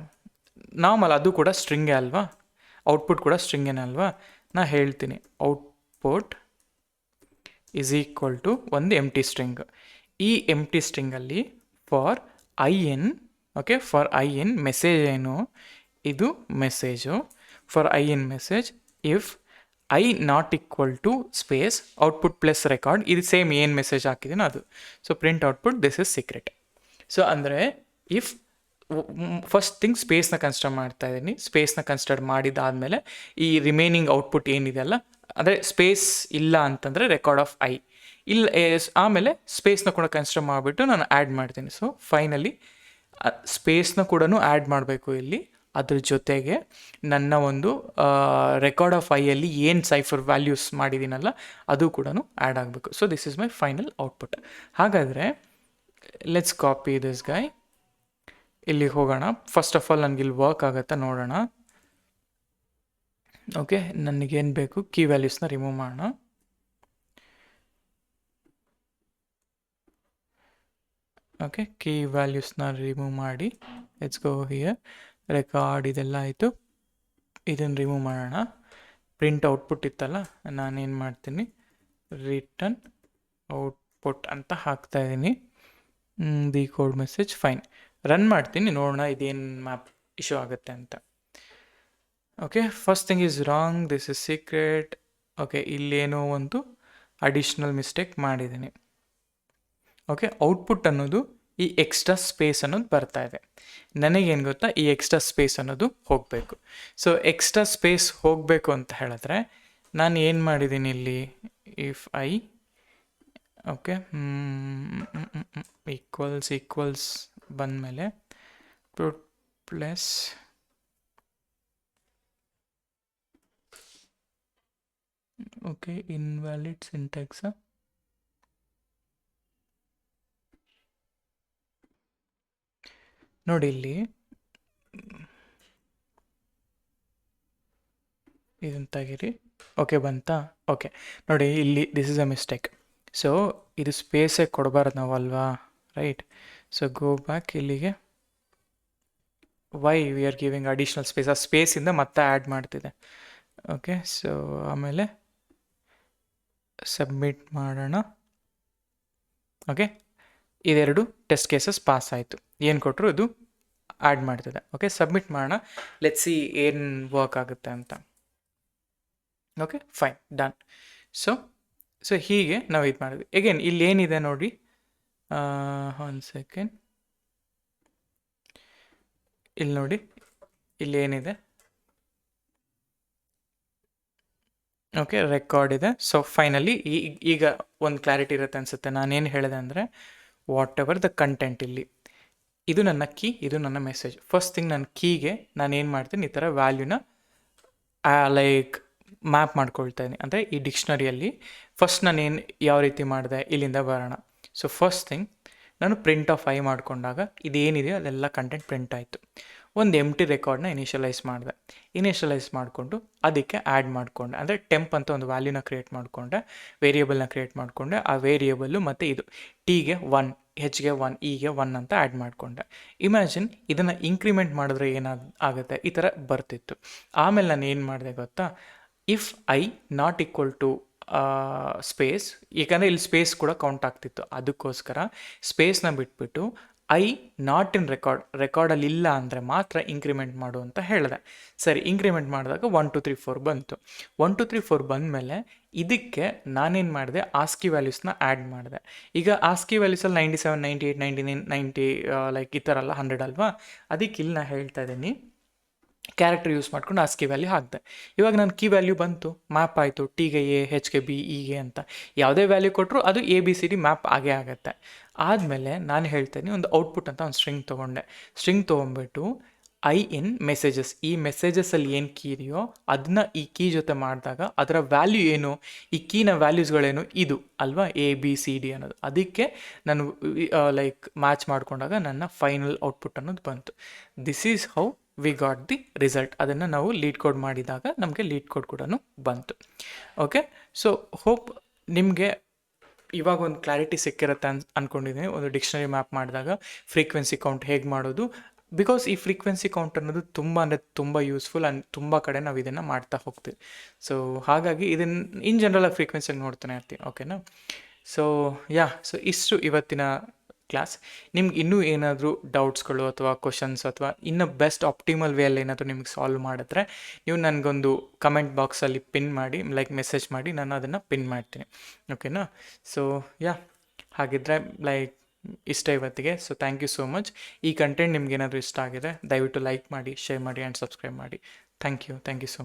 ನಾರ್ಮಲ್ ಅದು ಕೂಡ ಸ್ಟ್ರಿಂಗೇ ಅಲ್ವಾ, ಔಟ್ಪುಟ್ ಕೂಡ ಸ್ಟ್ರಿಂಗೇನೆ ಅಲ್ವಾ? ನಾ ಹೇಳ್ತೀನಿ ಔಟ್ಪುಟ್ ಈಸ್ ಈಕ್ವಲ್ ಟು ಒಂದು ಎಂಟಿ ಸ್ಟ್ರಿಂಗ್. ಈ ಎಂಟಿ ಸ್ಟ್ರಿಂಗಲ್ಲಿ for i in, okay, for i in message ಏನು, ಇದು message. For i in message if i not equal to space output plus record, ಇದು ಸೇಮ್ ಏನು ಮೆಸೇಜ್ ಹಾಕಿದ್ದೀನೋ ಅದು. So print output this is secret. So ಅಂದರೆ if first thing ಸ್ಪೇಸ್ನ consider ಮಾಡ್ತಾ ಇದ್ದೀನಿ. ಸ್ಪೇಸ್ನ ಕನ್ಸಿಡರ್ ಮಾಡಿದಾದಮೇಲೆ ಈ ರಿಮೈನಿಂಗ್ ಔಟ್ಪುಟ್ ಏನಿದೆ ಅಲ್ಲ, ಅಂದರೆ ಸ್ಪೇಸ್ ಇಲ್ಲ ಅಂತಂದರೆ ರೆಕಾರ್ಡ್ ಆಫ್ ಐ ಇಲ್ಲ, ಆಮೇಲೆ ಸ್ಪೇಸ್ನ ಕೂಡ ಕನ್ಸಿಡರ್ ಮಾಡಿಬಿಟ್ಟು ನಾನು ಆ್ಯಡ್ ಮಾಡ್ತೀನಿ. ಸೊ ಫೈನಲಿ ಸ್ಪೇಸ್ನ ಕೂಡ ಆ್ಯಡ್ ಮಾಡಬೇಕು ಇಲ್ಲಿ. ಅದ್ರ ಜೊತೆಗೆ ನನ್ನ ಒಂದು ರೆಕಾರ್ಡ್ ಆಫ್ ಐಯಲ್ಲಿ ಏನು ಸೈಫರ್ ವ್ಯಾಲ್ಯೂಸ್ ಮಾಡಿದ್ದೀನಲ್ಲ ಅದು ಕೂಡ ಆ್ಯಡ್ ಆಗಬೇಕು. So this is my final output. ಹಾಗಾದರೆ ಲೆಟ್ಸ್ ಕಾಪಿ ದಿಸ್ ಗೈ. ಇಲ್ಲಿಗೆ ಹೋಗೋಣ. ಫಸ್ಟ್ ಆಫ್ ಆಲ್ ನನಗೆ ಇಲ್ಲಿ ವರ್ಕ್ ಆಗುತ್ತಾ ನೋಡೋಣ. ಓಕೆ, ನನಗೇನು ಬೇಕು, ಕೀ ವ್ಯಾಲ್ಯೂಸ್ನ ರಿಮೂವ್ ಮಾಡೋಣ. ಓಕೆ, ಕೀ ವ್ಯಾಲ್ಯೂಸ್ನ ರಿಮೂವ್ ಮಾಡಿ ಲೆಟ್ಸ್ ಗೋ ಹಿಯರ್. ರೆಕಾರ್ಡ್ ಇದೆಲ್ಲ ಆಯಿತು, ಇದನ್ನು ರಿಮೂವ್ ಮಾಡೋಣ. ಪ್ರಿಂಟ್ ಔಟ್ಪುಟ್ ಇತ್ತಲ್ಲ, ನಾನೇನು ಮಾಡ್ತೀನಿ, ರಿಟರ್ನ್ ಔಟ್ಪುಟ್ ಅಂತ ಹಾಕ್ತಾಯಿದ್ದೀನಿ. The code message fine. Run ಮಾಡ್ತೀನಿ, ನೋಡೋಣ ಇದೇನು ಮ್ಯಾಪ್ ಇಶ್ಯೂ ಆಗುತ್ತೆ ಅಂತ. Okay, first thing is wrong, this is secret. Okay, ಇಲ್ಲೇನೋ ಒಂದು ಅಡಿಷ್ನಲ್ ಮಿಸ್ಟೇಕ್ ಮಾಡಿದ್ದೀನಿ. ಓಕೆ, ಔಟ್ಪುಟ್ ಅನ್ನೋದು ಈ ಎಕ್ಸ್ಟ್ರಾ ಸ್ಪೇಸ್ ಅನ್ನೋದು ಬರ್ತಾ ಇದೆ. ನನಗೇನು ಗೊತ್ತಾ, ಈ ಎಕ್ಸ್ಟ್ರಾ ಸ್ಪೇಸ್ ಅನ್ನೋದು ಹೋಗಬೇಕು. ಸೊ ಎಕ್ಸ್ಟ್ರಾ ಸ್ಪೇಸ್ ಹೋಗಬೇಕು ಅಂತ ಹೇಳಿದ್ರೆ ನಾನು ಏನು ಮಾಡಿದ್ದೀನಿ ಇಲ್ಲಿ, ಇಫ್ ಐ ಓಕೆ ಈಕ್ವಲ್ಸ್ ಬಂದಮೇಲೆ ಪ್ಲಸ್ ಓಕೆ ಇನ್ವ್ಯಾಲಿಡ್ ಸಿಂಟ್ಯಾಕ್ಸ್. ನೋಡಿ ಇಲ್ಲಿ ಇದನ್ನು ತೆಗೀರಿ. ಓಕೆ ಬಂತಾ? ಓಕೆ ನೋಡಿ ಇಲ್ಲಿ this is a mistake. So ಇದು ಸ್ಪೇಸೇ ಕೊಡಬಾರ್ದು ನಾವು ಅಲ್ವಾ, ರೈಟ್? ಸೊ ಗೋ ಬ್ಯಾಕ್ ಇಲ್ಲಿಗೆ. Why we are giving additional space, ಆ ಸ್ಪೇಸಿಂದ ಮತ್ತೆ ಆ್ಯಡ್ ಮಾಡ್ತಿದೆ. ಓಕೆ, ಸೊ ಆಮೇಲೆ ಸಬ್ಮಿಟ್ ಮಾಡೋಣ. ಓಕೆ, ಇದೆರಡು ಟೆಸ್ಟ್ ಕೇಸಸ್ ಪಾಸ್ ಆಯಿತು. ಏನು ಕೊಟ್ಟರು ಇದು ಆ್ಯಡ್ ಮಾಡ್ತಿದೆ. ಓಕೆ, ಸಬ್ಮಿಟ್ ಮಾಡೋಣ. ಲೆಟ್ಸ್ ಸಿ ಏನು ವರ್ಕ್ ಆಗುತ್ತೆ ಅಂತ. Okay fine, done. ಸೊ ಹೀಗೆ ನಾವು ಇದು ಮಾಡಿದ್ವಿ. ಎಗೇನ್ ಇಲ್ಲಿ ಏನಿದೆ ನೋಡಿ, ಒಂದು ಸೆಕೆಂಡ್, ಇಲ್ಲಿ ನೋಡಿ, ಇಲ್ಲಿ ಏನಿದೆ, ಓಕೆ, ರೆಕಾರ್ಡ್ ಇದೆ. ಸೊ ಫೈನಲಿ ಈಗ ಒಂದು ಕ್ಲಾರಿಟಿ ಇರುತ್ತೆ ಅನಿಸುತ್ತೆ. ನಾನೇನು ಹೇಳಿದೆ ಅಂದರೆ, ವಾಟ್ ಎವರ್ ದ ಕಂಟೆಂಟ್ ಇಲ್ಲಿ, ಇದು ನನ್ನ ಕೀ, ಇದು ನನ್ನ ಮೆಸೇಜ್. ಫಸ್ಟ್ ಥಿಂಗ್ ನನ್ನ ಕೀಗೆ ನಾನು ಏನು ಮಾಡ್ತೀನಿ, ಈ ಥರ ವ್ಯಾಲ್ಯೂನ ಲೈಕ್ ಮ್ಯಾಪ್ ಮಾಡ್ಕೊಳ್ತಾ ಇದ್ದೀನಿ. ಅಂದರೆ ಈ ಡಿಕ್ಷನರಿಯಲ್ಲಿ ಫಸ್ಟ್ ನಾನೇನು ಯಾವ ರೀತಿ ಮಾಡಿದೆ, ಇಲ್ಲಿಂದ ಬರೋಣ. ಸೊ ಫಸ್ಟ್ ಥಿಂಗ್, ನಾನು ಪ್ರಿಂಟ್ ಆಫ್ ಐ ಮಾಡಿಕೊಂಡಾಗ ಇದೇನಿದೆಯೋ ಅದೆಲ್ಲ ಕಂಟೆಂಟ್ ಪ್ರಿಂಟ್ ಆಯಿತು. ಒಂದು ಎಂಟಿ ರೆಕಾರ್ಡ್ನ ಇನಿಷಿಯಲೈಸ್ ಮಾಡಿದೆ. ಇನಿಷಿಯಲೈಸ್ ಮಾಡಿಕೊಂಡು ಅದಕ್ಕೆ ಆ್ಯಡ್ ಮಾಡಿಕೊಂಡೆ, ಅಂದರೆ ಟೆಂಪ್ ಅಂತ ಒಂದು ವ್ಯಾಲ್ಯೂನ ಕ್ರಿಯೇಟ್ ಮಾಡಿಕೊಂಡೆ, ವೇರಿಯೇಬಲ್ನ ಕ್ರಿಯೇಟ್ ಮಾಡಿಕೊಂಡೆ. ಆ ವೇರಿಯೇಬಲ್ಲು ಮತ್ತು ಇದು ಟಿಗೆ 1, ಹೆಚ್ಗೆ 1, ಇಗೆ 1 ಅಂತ ಆ್ಯಡ್ ಮಾಡಿಕೊಂಡೆ. ಇಮ್ಯಾಜಿನ್ ಇದನ್ನು ಇಂಕ್ರಿಮೆಂಟ್ ಮಾಡಿದ್ರೆ ಆಗುತ್ತೆ, ಈ ಥರ ಬರ್ತಿತ್ತು. ಆಮೇಲೆ ನಾನು ಏನು ಮಾಡಿದೆ ಗೊತ್ತಾ, if i not equal to space, ಏಕೆಂದರೆ ಇಲ್ಲಿ ಸ್ಪೇಸ್ ಕೂಡ ಕೌಂಟ್ ಆಗ್ತಿತ್ತು, ಅದಕ್ಕೋಸ್ಕರ ಸ್ಪೇಸ್ನ ಬಿಟ್ಬಿಟ್ಟು ಐ ನಾಟ್ ಇನ್ ರೆಕಾರ್ಡಲ್ಲಿ ಇಲ್ಲ ಅಂದರೆ ಮಾತ್ರ ಇಂಕ್ರಿಮೆಂಟ್ ಮಾಡು ಅಂತ ಹೇಳಿದೆ. ಸರಿ, ಇಂಕ್ರಿಮೆಂಟ್ ಮಾಡಿದಾಗ 1 2 3 4 ಬಂತು. 1 2 3 4 ಬಂದಮೇಲೆ ಇದಕ್ಕೆ ನಾನೇನು ಮಾಡಿದೆ, ಆಸ್ಕಿ ವ್ಯಾಲ್ಯೂಸ್ನ ಆ್ಯಡ್ ಮಾಡಿದೆ. ಈಗ ಆಸ್ಕಿ ವ್ಯಾಲ್ಯೂಸಲ್ಲಿ 97, 98, 99, 90 ಲೈಕ್ ಈ ಥರ ಎಲ್ಲ 100 ಅಲ್ವಾ. ಅದಕ್ಕೆ ಇಲ್ಲಿ ನಾನು ಹೇಳ್ತಾ ಇದ್ದೀನಿ, ಕ್ಯಾರೆಕ್ಟರ್ ಯೂಸ್ ಮಾಡ್ಕೊಂಡು ಆಸ್ಕಿ ವ್ಯಾಲ್ಯೂ ಹಾಕಿದೆ. ಇವಾಗ ನನ್ನ ಕೀ ವ್ಯಾಲ್ಯೂ ಬಂತು, ಮ್ಯಾಪ್ ಆಯಿತು, ಟಿಗೆ ಎ, ಹೆಚ್ಗೆ ಬಿ, ಇಗೆ ಅಂತ ಯಾವುದೇ ವ್ಯಾಲ್ಯೂ ಕೊಟ್ಟರು ಅದು ABCD ಮ್ಯಾಪ್ ಆಗೇ ಆಗುತ್ತೆ. ಆದಮೇಲೆ ನಾನು ಹೇಳ್ತೀನಿ, ಒಂದು ಔಟ್ಪುಟ್ ಅಂತ ಒಂದು ಸ್ಟ್ರಿಂಗ್ ತೊಗೊಂಡೆ. ಸ್ಟ್ರಿಂಗ್ ತೊಗೊಂಡ್ಬಿಟ್ಟು ಐ ಇನ್ ಮೆಸೇಜಸ್, ಈ ಮೆಸೇಜಸಲ್ಲಿ ಏನು ಕೀ ಇದೆಯೋ ಅದನ್ನ ಈ ಕೀ ಜೊತೆ ಮಾಡಿದಾಗ ಅದರ ವ್ಯಾಲ್ಯೂ ಏನು, ಈ ಕೀನ ವ್ಯಾಲ್ಯೂಸ್ಗಳೇನು, ಇದು ಅಲ್ವಾ ABCD ಅನ್ನೋದು. ಅದಕ್ಕೆ ನಾನು ಲೈಕ್ ಮ್ಯಾಚ್ ಮಾಡಿಕೊಂಡಾಗ ನನ್ನ ಫೈನಲ್ ಔಟ್ಪುಟ್ ಅನ್ನೋದು ಬಂತು. This is how we got the result. ಅದನ್ನು ನಾವು ಲೀಡ್ ಕೋಡ್ ಮಾಡಿದಾಗ ನಮಗೆ ಲೀಡ್ ಕೋಡ್ ಕೂಡ ಬಂತು. ಓಕೆ, ಸೊ ಹೋಪ್ ನಿಮಗೆ ಇವಾಗ ಒಂದು ಕ್ಲಾರಿಟಿ ಸಿಕ್ಕಿರುತ್ತೆ ಅಂದ್ಕೊಂಡಿದ್ದೀನಿ. ಒಂದು ಡಿಕ್ಷನರಿ ಮ್ಯಾಪ್ ಮಾಡಿದಾಗ ಫ್ರೀಕ್ವೆನ್ಸಿ ಕೌಂಟ್ ಹೇಗೆ ಮಾಡೋದು, ಬಿಕಾಸ್ ಈ ಫ್ರೀಕ್ವೆನ್ಸಿ ಕೌಂಟ್ ಅನ್ನೋದು ತುಂಬ ಅಂದರೆ ತುಂಬ ಯೂಸ್ಫುಲ್ ಆ್ಯಂಡ್ ತುಂಬ ಕಡೆ ನಾವು ಇದನ್ನು ಮಾಡ್ತಾ ಹೋಗ್ತೀವಿ. ಸೊ ಹಾಗಾಗಿ ಇದನ್ನು ಇನ್ ಜನರಲ್ ಫ್ರೀಕ್ವೆನ್ಸಿಯಾಗಿ ನೋಡ್ತಾನೆ ಇರ್ತೀವಿ. ಓಕೆನಾ. ಸೊ ಸೊ ಇಷ್ಟು ಇವತ್ತಿನ ಕ್ಲಾಸ್. ನಿಮ್ಗೆ ಇನ್ನೂ ಏನಾದರೂ ಡೌಟ್ಸ್ಗಳು ಅಥವಾ ಕ್ವಶನ್ಸ್ ಅಥವಾ ಇನ್ನೂ ಬೆಸ್ಟ್ ಆಪ್ಟಿಮಲ್ ವೇಯಲ್ಲಿ ಏನಾದರೂ ನಿಮ್ಗೆ ಸಾಲ್ವ್ ಮಾಡಿದ್ರೆ ನೀವು ನನಗೊಂದು ಕಮೆಂಟ್ ಬಾಕ್ಸಲ್ಲಿ ಪಿನ್ ಮಾಡಿ, ಲೈಕ್ ಮೆಸೇಜ್ ಮಾಡಿ, ನಾನು ಅದನ್ನು ಪಿನ್ ಮಾಡ್ತೀನಿ. ಓಕೆನಾ. ಸೊ ಹಾಗಿದ್ರೆ ಲೈಕ್ ಇಷ್ಟ ಇವತ್ತಿಗೆ. So thank you so much. ಈ ಕಂಟೆಂಟ್ ನಿಮ್ಗೆ ಏನಾದರೂ ಇಷ್ಟ ಆಗಿದೆ ದಯವಿಟ್ಟು ಲೈಕ್ ಮಾಡಿ, ಶೇರ್ ಮಾಡಿ ಆ್ಯಂಡ್ ಸಬ್ಸ್ಕ್ರೈಬ್ ಮಾಡಿ. Thank you so much.